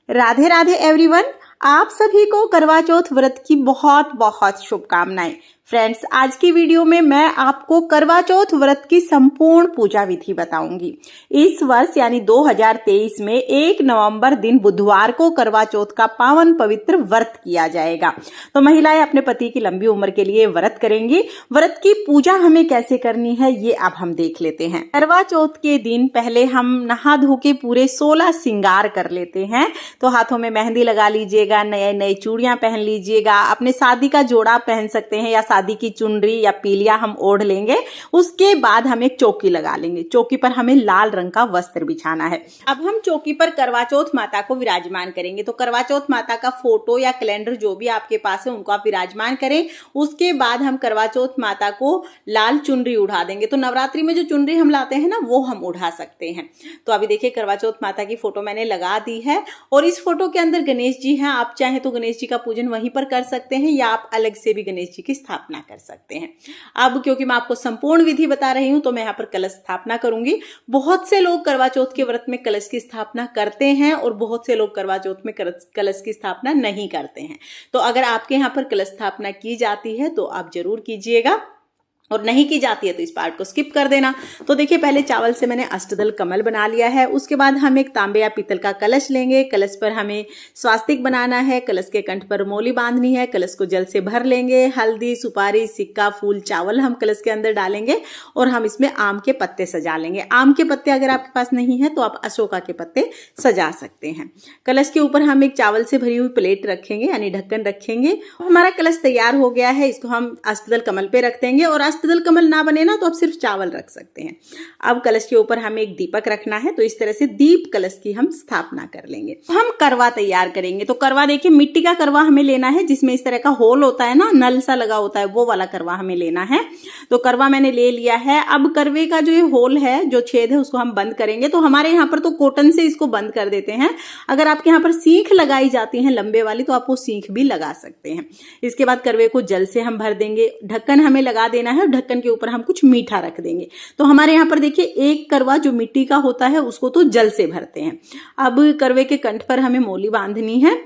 Radhe Radhe everyone. आप सभी को करवा चौथ व्रत की बहुत बहुत शुभकामनाएं। फ्रेंड्स, आज की वीडियो में मैं आपको करवा चौथ व्रत की संपूर्ण पूजा विधि बताऊंगी। इस वर्ष यानी 2023 में 1 नवंबर दिन बुधवार को करवा चौथ का पावन पवित्र व्रत किया जाएगा। तो महिलाएं अपने पति की लंबी उम्र के लिए व्रत करेंगी। व्रत की पूजा हमें कैसे करनी है ये अब हम देख लेते हैं। करवा चौथ के दिन पहले हम नहा धो के पूरे 16 श्रृंगार कर लेते हैं। तो हाथों में मेहंदी लगा लीजिएगा, नए नए चूड़ियां पहन लीजिएगा, अपने शादी का जोड़ा पहन सकते हैं या शादी की चुनरी या पीलिया हम ओढ़ लेंगे। उसके बाद हम एक चौकी लगा लेंगे। चौकी पर हमें लाल रंग का वस्त्र बिछाना है। अब हम चौकी पर करवा चौथ माता को विराजमान करेंगे। तो करवा चौथ माता का फोटो या कैलेंडर जो भी आपके पास है उनको आप विराजमान करें। उसके बाद हम करवा चौथ माता को लाल चुनरी उड़ा देंगे। तो नवरात्रि में जो चुनरी हम लाते हैं ना वो हम उड़ा सकते हैं। तो अभी देखिए करवा चौथ माता की फोटो मैंने लगा दी है और इस फोटो के अंदर गणेश जी हैं। आप चाहें तो गणेश जी का पूजन वहीं पर कर सकते हैं या आप अलग से भी गणेश जी की स्थापना कर सकते हैं। अब क्योंकि मैं आपको संपूर्ण विधि बता रही हूं तो मैं यहाँ पर कलश स्थापना करूंगी। बहुत से लोग करवा चौथ के व्रत में कलश की स्थापना करते हैं और बहुत से लोग करवा चौथ में कलश की स्थापना नहीं करते हैं। तो अगर आपके यहाँ पर कलश स्थापना की जाती है तो आप जरूर कीजिएगा और नहीं की जाती है तो इस पार्ट को स्किप कर देना। तो देखिए पहले चावल से मैंने अष्टदल कमल बना लिया है। उसके बाद हम एक तांबे या पीतल का कलश लेंगे। कलश पर हमें स्वास्तिक बनाना है। कलश के कंठ पर मोली बांधनी है। कलश को जल से भर लेंगे। हल्दी, सुपारी, सिक्का, फूल, चावल हम कलश के अंदर डालेंगे और हम इसमें आम के पत्ते सजा लेंगे। आम के पत्ते अगर आपके पास नहीं है तो आप अशोका के पत्ते सजा सकते हैं। कलश के ऊपर हम एक चावल से भरी हुई प्लेट रखेंगे यानी ढक्कन रखेंगे। हमारा कलश तैयार हो गया है। इसको हम अष्टदल कमल पे रख देंगे और अष्टदल कमल ना बने ना तो आप सिर्फ चावल रख सकते हैं। अब कलश के ऊपर हमें एक दीपक रखना है। तो इस तरह से दीप कलश की हम स्थापना कर लेंगे। हम करवा तैयार करेंगे। तो करवा देखिए मिट्टी का करवा हमें लेना है जिसमें इस तरह का होल होता है ना, नल सा लगा होता है, वो वाला करवा हमें लेना है। तो करवा मैंने ले लिया है। अब करवे का जो ये होल है, जो छेद है, उसको हम बंद करेंगे। तो हमारे यहाँ पर तो कॉटन से इसको बंद कर देते हैं। अगर आपके यहाँ पर सीख लगाई जाती है लंबे वाली तो आप वो सीख भी लगा सकते हैं। इसके बाद करवे को जल से हम भर देंगे। ढक्कन हमें लगा देना है और ढक्कन के ऊपर हम कुछ मीठा रख देंगे। तो हमारे यहाँ पर देखिए एक करवा जो मिट्टी का होता है उसको तो जल से भरते हैं। अब करवे के कंठ पर हमें मोली बांधनी है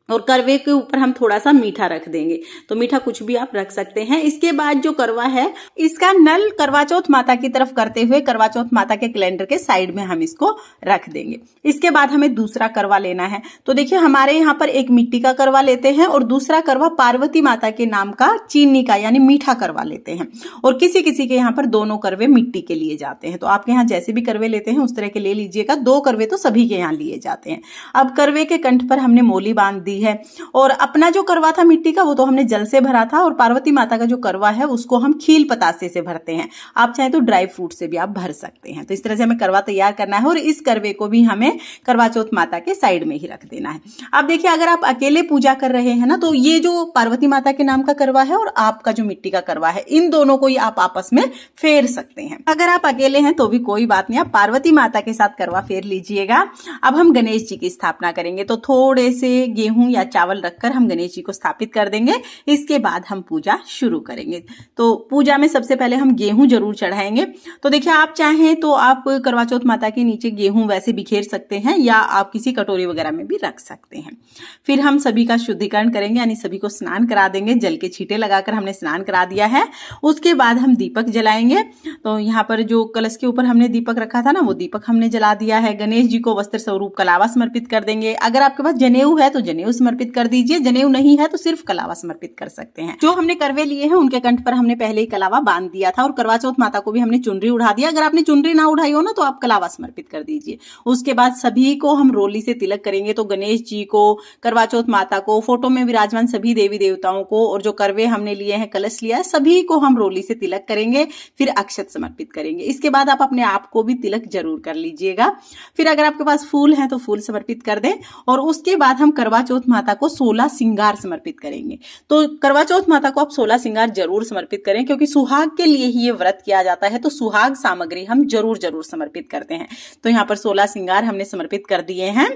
और करवे के ऊपर हम थोड़ा सा मीठा रख देंगे। तो मीठा कुछ भी आप रख सकते हैं। इसके बाद जो करवा है इसका नल करवा चौथ माता की तरफ करते हुए करवा चौथ माता के कैलेंडर के साइड में हम इसको रख देंगे। इसके बाद हमें दूसरा करवा लेना है। तो देखिए हमारे यहाँ पर एक मिट्टी का करवा लेते हैं और दूसरा करवा पार्वती माता के नाम का चीनी का यानी मीठा करवा लेते हैं। और किसी किसी के यहाँ पर दोनों करवे मिट्टी के लिए जाते हैं। तो आपके यहाँ जैसे भी करवे लेते हैं उस तरह के ले लीजिएगा। 2 करवे तो सभी के यहाँ लिए जाते हैं। अब करवे के कंठ पर हमने मोली बांध दी है और अपना जो करवा था मिट्टी का वो तो हमने जल से भरा था और पार्वती माता का जो करवा है उसको हम खील पतासे से भरते हैं। आप चाहे तो ड्राई फ्रूट से भी आप भर सकते हैं। तो इस तरह से हमें करवा तैयार करना है और इस करवे को भी हमें करवा चौथ माता के साइड में ही रख देना है। अब देखिए अगर आप अकेले पूजा कर रहे हैं ना तो ये जो पार्वती माता के नाम का करवा है और आपका जो मिट्टी का करवा है इन दोनों को ही आप आपस में फेर सकते हैं। अगर आप अकेले हैं तो भी कोई बात नहीं, आप पार्वती माता के साथ करवा फेर लीजिएगा। अब हम गणेश जी की स्थापना करेंगे। तो थोड़े से गेहूं या चावल रखकर हम गणेश जी को स्थापित कर देंगे। इसके बाद हम पूजा शुरू करेंगे। तो पूजा में सबसे पहले हम गेहूं जरूर चढ़ाएंगे। तो देखिए आप चाहें तो आप करवा चौथ माता के नीचे गेहूं वैसे बिखेर सकते हैं या आप किसी कटोरी वगैरह में भी रख सकते हैं। फिर हम सभी का शुद्धिकरण करेंगे यानी सभी को स्नान करा देंगे। जल के छींटे लगाकर हमने स्नान करा दिया है। उसके बाद हम दीपक जलाएंगे। तो यहाँ पर जो कलश के ऊपर हमने दीपक रखा था ना वो दीपक हमने जला दिया है। गणेश जी को वस्त्र स्वरूप कलावा समर्पित कर देंगे। अगर आपके पास जनेऊ है तो जनेऊ समर्पित कर दीजिए। जनेऊ नहीं है तो सिर्फ कलावा समर्पित कर सकते हैं। जो हमने करवे लिए हैं उनके कंठ पर हमने पहले ही कलावा बांध दिया था और करवा चौथ माता को भी हमने चुनरी उड़ा दिया। अगर आपने चुनरी ना उड़ाई हो ना तो आप कलावा समर्पित कर दीजिए। उसके बाद सभी को हम रोली से तिलक करेंगे। तो गणेश जी को, करवा चौथ माता को, फोटो में विराजमान सभी देवी देवताओं को और जो करवे हमने लिए हैं, कलश लिया है, सभी को हम रोली से तिलक करेंगे। फिर अक्षत समर्पित करेंगे। इसके बाद आप अपने आप को भी तिलक जरूर कर लीजिएगा। फिर अगर आपके पास फूल है तो फूल समर्पित कर दें और उसके बाद हम करवा चौथ माता को 16 श्रृंगार समर्पित करेंगे। तो करवा चौथ माता को आप 16 श्रृंगार जरूर समर्पित करें क्योंकि सुहाग के लिए ही ये व्रत किया जाता है। तो सुहाग सामग्री हम जरूर समर्पित करते हैं। तो यहाँ पर 16 श्रृंगार हमने समर्पित कर दिए हैं।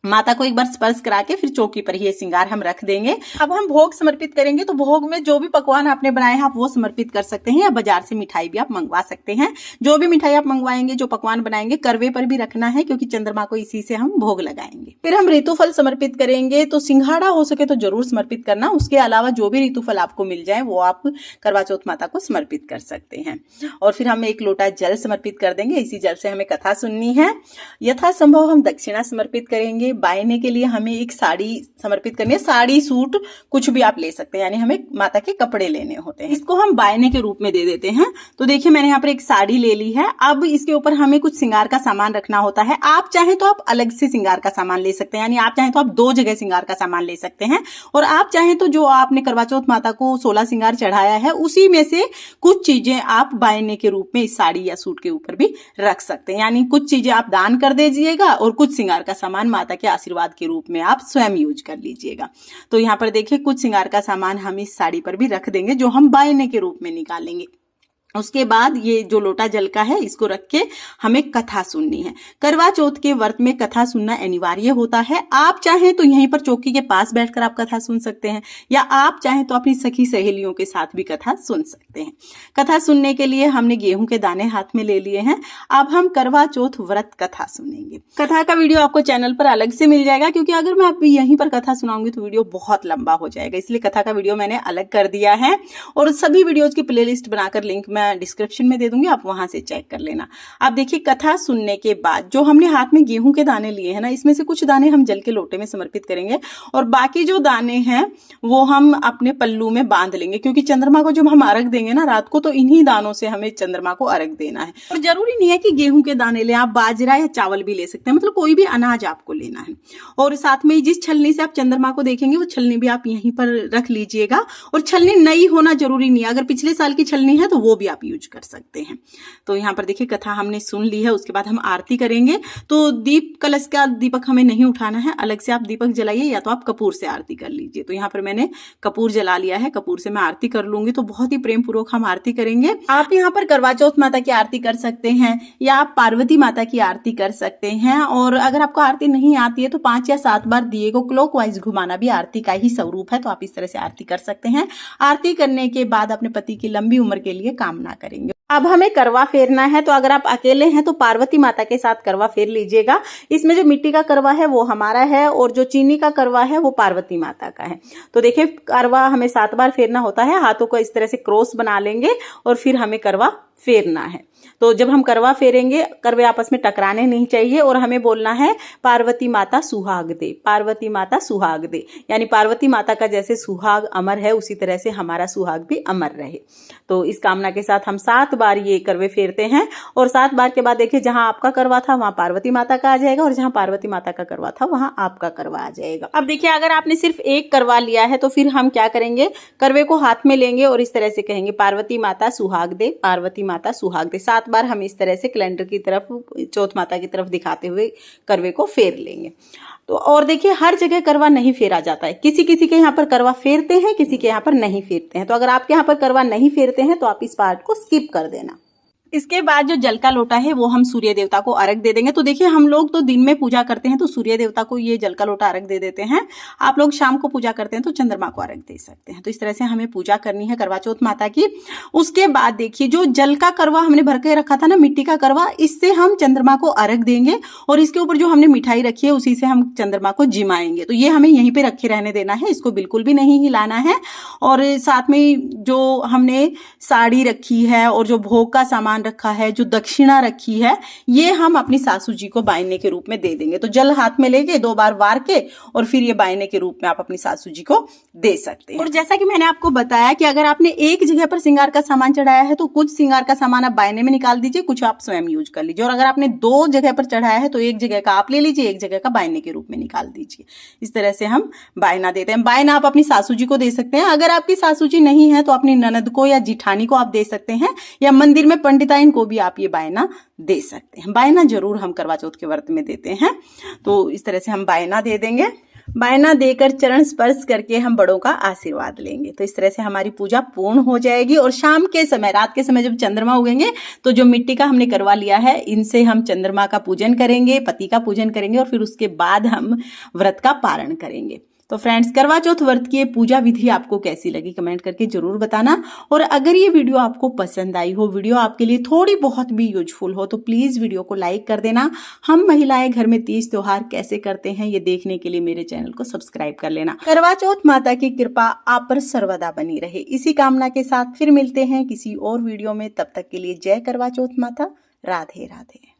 माता को एक बार स्पर्श करा के फिर चौकी पर ही ये श्रृंगार हम रख देंगे। अब हम भोग समर्पित करेंगे, तो भोग में जो भी पकवान आपने बनाए हैं आप वो समर्पित कर सकते हैं, या बाजार से मिठाई भी आप मंगवा सकते हैं। जो भी मिठाई आप मंगवाएंगे, जो पकवान बनाएंगे, करवे पर भी रखना है, क्योंकि चंद्रमा को इसी से हम भोग लगाएंगे। फिर हम ऋतुफल समर्पित करेंगे, तो सिंघाड़ा हो सके तो जरूर समर्पित करना। उसके अलावा जो भी ऋतुफल आपको मिल जाए वो आप करवा चौथ माता को समर्पित कर सकते हैं। और फिर हम 1 लोटा जल समर्पित कर देंगे। इसी जल से हमें कथा सुननी है। यथासंभव हम दक्षिणा समर्पित करेंगे। बायने के लिए हमें एक साड़ी समर्पित करनी है। साड़ी, सूट कुछ भी आप ले सकते हैं, यानी हमें माता के कपड़े लेने होते हैं। इसको हम बायने के रूप में दे देते हैं। तो देखिए मैंने यहाँ पर एक साड़ी ले ली है। अब इसके ऊपर हमें कुछ श्रृंगार का सामान रखना होता है। आप चाहें तो आप अलग से श्रृंगार का सामान ले सकते हैं, यानी आप चाहें तो आप 2 जगह श्रृंगार का सामान ले सकते हैं। और आप चाहें तो जो आपने करवा चौथ माता को 16 श्रृंगार चढ़ाया है उसी में से कुछ चीजें आप बायने के रूप में इस साड़ी या सूट के ऊपर भी रख सकते हैं। यानी कुछ चीजें आप दान कर दीजिएगा और कुछ श्रृंगार का सामान माता के आशीर्वाद के रूप में आप स्वयं यूज कर लीजिएगा। तो यहाँ पर देखिए कुछ श्रृंगार का सामान हम इस साड़ी पर भी रख देंगे, जो हम बायने के रूप में निकालेंगे। उसके बाद ये जो लोटा जल का है इसको रख के हमें कथा सुननी है। करवा चौथ के व्रत में कथा सुनना अनिवार्य होता है। आप चाहें तो यहीं पर चौकी के पास बैठकर आप कथा सुन सकते हैं, या आप चाहें तो अपनी सखी सहेलियों के साथ भी कथा सुन सकते हैं। कथा सुनने के लिए हमने गेहूं के दाने हाथ में ले लिए हैं। अब हम करवा चौथ व्रत कथा सुनेंगे। कथा का वीडियो आपको चैनल पर अलग से मिल जाएगा, क्योंकि अगर मैं अभी यहीं पर कथा सुनाऊंगी तो वीडियो बहुत लंबा हो जाएगा, इसलिए कथा का वीडियो मैंने अलग कर दिया है। और सभी वीडियोज की प्लेलिस्ट बनाकर लिंक मैं डिस्क्रिप्शन में दे दूंगी, आप वहां से चेक कर लेना। अब देखिए कथा सुनने के बाद जो हमने हाथ में गेहूं के दाने लिए हैं ना, इसमें से कुछ दाने हम जल के लोटे में समर्पित करेंगे और बाकी जो दाने हैं वो हम अपने पल्लू में बांध लेंगे, क्योंकि चंद्रमा को जब हम अर्घ देंगे ना रात को, तो इन्हीं दानों से हमें चंद्रमा को अर्घ देना है। और जरूरी नहीं है कि गेहूं के दाने ले, आप बाजरा या चावल भी ले सकते हैं, मतलब कोई भी अनाज आपको लेना है। और साथ में जिस छलनी से आप चंद्रमा को देखेंगे वो छलनी भी आप यहीं पर रख लीजिएगा। और छलनी नई होना जरूरी नहीं है, अगर पिछले साल की छलनी है तो वो भी आप यूज कर सकते हैं। तो यहाँ पर देखिए कथा हमने सुन ली है। उसके बाद हम आरती करेंगे। तो दीप कलश का दीपक हमें नहीं उठाना है, अलग से आप दीपक जलाइए, या तो आप कपूर से आरती कर लीजिए। तो यहाँ पर मैंने कपूर जला लिया है, कपूर से मैं आरती कर लूंगी। तो बहुत ही प्रेम पूर्वक हम आरती करेंगे। आप यहाँ पर करवा चौथ माता की आरती कर सकते हैं, या आप पार्वती माता की आरती कर सकते हैं। और अगर आपको आरती नहीं आती है तो 5 या 7 बार दिए को क्लॉकवाइज घुमाना भी आरती का ही स्वरूप है। तो आप इस तरह से आरती कर सकते हैं। आरती करने के बाद अपने पति की लंबी उम्र के लिए कामना करेंगे। अब हमें करवा फेरना है, तो अगर आप अकेले हैं तो पार्वती माता के साथ करवा फेर लीजिएगा। इसमें जो मिट्टी का करवा है वो हमारा है, और जो चीनी का करवा है वो पार्वती माता का है। तो देखिए करवा हमें 7 बार फेरना होता है। हाथों को इस तरह से क्रॉस बना लेंगे और फिर हमें करवा फेरना है। तो जब हम करवा फेरेंगे, करवे आपस में टकराने नहीं चाहिए, और हमें बोलना है पार्वती माता सुहाग दे, पार्वती माता सुहाग दे। यानी पार्वती माता का जैसे सुहाग अमर है उसी तरह से हमारा सुहाग भी अमर रहे। तो इस कामना के साथ हम 7 बार ये करवे फेरते हैं। और 7 बार के बाद देखिए जहां आपका करवा था वहां पार्वती माता का आ जाएगा, और जहां पार्वती माता का करवा था वहां आपका करवा आ जाएगा। अब देखिए अगर आपने सिर्फ एक करवा लिया है तो फिर हम क्या करेंगे, करवे को हाथ में लेंगे और इस तरह से कहेंगे पार्वती माता सुहाग दे, पार्वती माता सुहाग दे। 7 बार हम इस तरह से कैलेंडर की तरफ, चौथ माता की तरफ दिखाते हुए करवे को फेर लेंगे। तो और देखिए हर जगह करवा नहीं फेरा जाता है, किसी किसी के यहाँ पर करवा फेरते हैं, किसी के यहाँ पर नहीं फेरते हैं। तो अगर आपके यहाँ पर करवा नहीं फेरते हैं तो आप इस पार्ट को स्किप कर देना। इसके बाद जो जल का लोटा है वो हम सूर्य देवता को अर्घ दे देंगे। तो देखिए हम लोग तो दिन में पूजा करते हैं तो सूर्य देवता को ये जल का लोटा अर्घ दे देते हैं। आप लोग शाम को पूजा करते हैं तो चंद्रमा को अर्घ दे सकते हैं। तो इस तरह से हमें पूजा करनी है करवा चौथ माता की। उसके बाद देखिए जो जल का करवा हमने भर के रखा था ना, मिट्टी का करवा, इससे हम चंद्रमा को अर्घ देंगे। और इसके ऊपर जो हमने मिठाई रखी है उसी से हम चंद्रमा को जिमाएंगे। तो ये हमें यहीं पे रखे रहने देना है, इसको बिल्कुल भी नहीं हिलाना है। और साथ में जो हमने साड़ी रखी है और जो भोग का सामान रखा है, जो दक्षिणा रखी है, ये हम अपनी सासू जी को बायने के रूप में दे देंगे। तो जल हाथ में लेके 2 बार वार के और फिर ये बायने के रूप में आप अपनी सासू जी को दे सकते हैं। और जैसा कि मैंने आपको बताया कि अगर आपने एक जगह पर श्रृंगार का सामान चढ़ाया है तो कुछ श्रृंगार का सामान आप बायने में निकाल दीजिए, कुछ आप स्वयं यूज कर लीजिए। और अगर आपने 2 जगह पर चढ़ाया है तो एक जगह का आप ले लीजिए, एक जगह का बायने के रूप में निकाल दीजिए। इस तरह से हम बायना देते हैं। बायना आप अपनी सासू जी को दे सकते हैं। अगर आपकी सासू जी नहीं है तो अपनी ननद को या जिठानी को आप दे सकते हैं, या मंदिर में पंडिताइन को भी आप ये बायना दे सकते हैं। बायना जरूर हम करवा चौथ के व्रत में देते हैं। तो इस तरह से हम बायना दे देंगे। बायना देकर चरण स्पर्श करके हम बड़ों का आशीर्वाद लेंगे। तो इस तरह से हमारी पूजा पूर्ण हो जाएगी। और शाम के समय, रात के समय जब चंद्रमा उगेंगे तो जो मिट्टी का हमने करवा लिया है, इनसे हम चंद्रमा का पूजन करेंगे, पति का पूजन करेंगे और फिर उसके बाद हम व्रत का पारण करेंगे। तो फ्रेंड्स, करवा चौथ व्रत की ये पूजा विधि आपको कैसी लगी कमेंट करके जरूर बताना। और अगर ये वीडियो आपको पसंद आई हो, वीडियो आपके लिए थोड़ी बहुत भी यूजफुल हो, तो प्लीज वीडियो को लाइक कर देना। हम महिलाएं घर में तीज त्योहार कैसे करते हैं ये देखने के लिए मेरे चैनल को सब्सक्राइब कर लेना। करवा चौथ माता की कृपा आप पर सर्वदा बनी रहे, इसी कामना के साथ फिर मिलते हैं किसी और वीडियो में। तब तक के लिए जय करवा चौथ माता। राधे राधे।